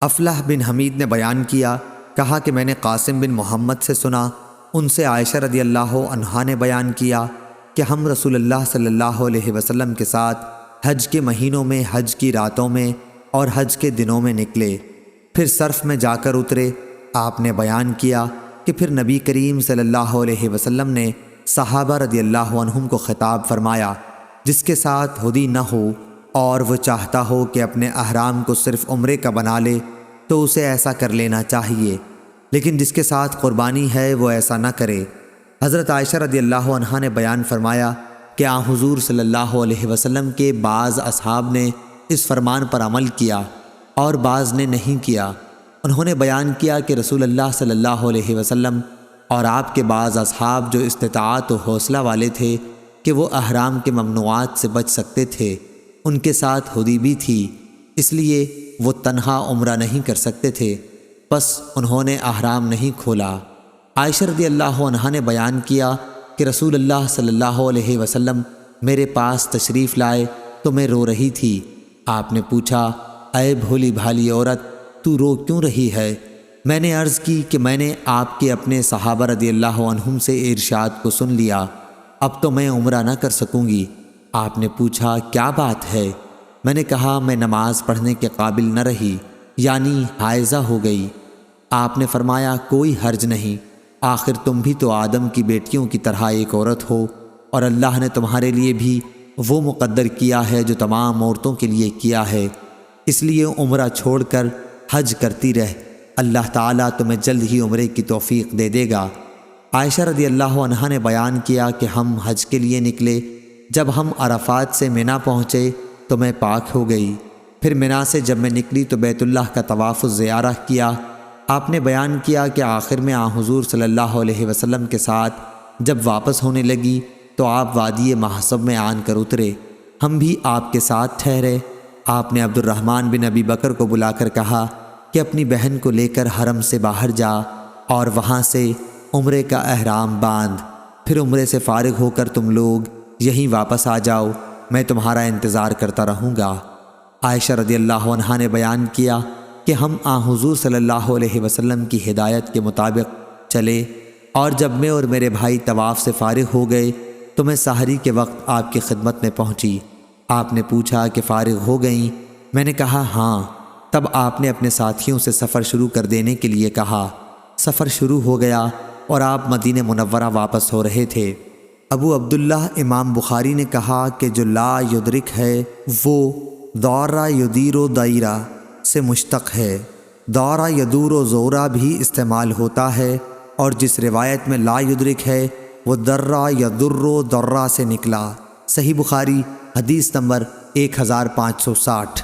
افلح بن حمید نے بیان کیا، کہا کہ میں نے قاسم بن محمد سے سنا، ان سے عائشہ رضی اللہ عنہا نے بیان کیا کہ ہم رسول اللہ صلی اللہ علیہ وسلم کے ساتھ حج کے مہینوں میں، حج کی راتوں میں اور حج کے دنوں میں نکلے، پھر صرف میں جا کر اترے۔ آپ نے بیان کیا کہ پھر نبی کریم صلی اللہ علیہ وسلم نے صحابہ رضی اللہ عنہم کو خطاب فرمایا، جس کے ساتھ ہدی نہ ہو اور وہ چاہتا ہو کہ اپنے احرام کو صرف عمرے کا بنا لے تو اسے ایسا کر لینا چاہیے، لیکن جس کے ساتھ قربانی ہے وہ ایسا نہ کرے۔ حضرت عائشہ رضی اللہ عنہا نے بیان فرمایا کہ آن حضور صلی اللہ علیہ وسلم کے بعض اصحاب نے اس فرمان پر عمل کیا اور بعض نے نہیں کیا۔ انہوں نے بیان کیا کہ رسول اللہ صلی اللہ علیہ وسلم اور آپ کے بعض اصحاب جو استطاعت و حوصلہ والے تھے کہ وہ احرام کے ممنوعات سے بچ سکتے تھے، ان کے ساتھ ہدی بھی تھی، اس لیے وہ تنہا عمرہ نہیں کر سکتے تھے، پس انہوں نے احرام نہیں کھولا۔ عائشہ رضی اللہ عنہا نے بیان کیا کہ رسول اللہ صلی اللہ علیہ وسلم میرے پاس تشریف لائے تو میں رو رہی تھی۔ آپ نے پوچھا، اے بھولی بھالی عورت، تو رو کیوں رہی ہے؟ میں نے عرض کی کہ میں نے آپ کے اپنے صحابہ رضی اللہ عنہم سے ارشاد کو سن لیا، اب تو میں عمرہ نہ کر سکوں گی۔ آپ نے پوچھا، کیا بات ہے؟ میں نے کہا، میں نماز پڑھنے کے قابل نہ رہی، یعنی حائضہ ہو گئی۔ آپ نے فرمایا، کوئی حرج نہیں، آخر تم بھی تو آدم کی بیٹیوں کی طرح ایک عورت ہو، اور اللہ نے تمہارے لیے بھی وہ مقدر کیا ہے جو تمام عورتوں کے لیے کیا ہے، اس لیے عمرہ چھوڑ کر حج کرتی رہ، اللہ تعالیٰ تمہیں جلد ہی عمرے کی توفیق دے دے گا۔ عائشہ رضی اللہ عنہا نے بیان کیا کہ ہم حج کے لیے نکلے، جب ہم عرفات سے منا پہنچے تو میں پاک ہو گئی، پھر منا سے جب میں نکلی تو بیت اللہ کا طواف زیارہ کیا۔ آپ نے بیان کیا کہ آخر میں آن حضور صلی اللہ علیہ وسلم کے ساتھ جب واپس ہونے لگی تو آپ وادی محصب میں آن کر اترے، ہم بھی آپ کے ساتھ ٹھہرے۔ آپ نے عبد الرحمن بن ابی بکر کو بلا کر کہا کہ اپنی بہن کو لے کر حرم سے باہر جا اور وہاں سے عمرے کا احرام باندھ، پھر عمرے سے فارغ ہو کر تم لوگ یہیں واپس آ جاؤ، میں تمہارا انتظار کرتا رہوں گا۔ عائشہ رضی اللہ عنہا نے بیان کیا کہ ہم آن حضور صلی اللہ علیہ وسلم کی ہدایت کے مطابق چلے، اور جب میں اور میرے بھائی طواف سے فارغ ہو گئے تو میں سحری کے وقت آپ کی خدمت میں پہنچی۔ آپ نے پوچھا کہ فارغ ہو گئیں؟ میں نے کہا ہاں۔ تب آپ نے اپنے ساتھیوں سے سفر شروع کر دینے کے لیے کہا۔ سفر شروع ہو گیا اور آپ مدینہ منورہ واپس ہو رہے تھے۔ ابو عبداللہ امام بخاری نے کہا کہ جو لا یدرک ہے وہ دورہ یدیر و دائرہ سے مشتق ہے، دورہ یدور و زورہ بھی استعمال ہوتا ہے، اور جس روایت میں لا یدرک ہے وہ درہ یدر و درہ سے نکلا۔ صحیح بخاری حدیث نمبر 1560۔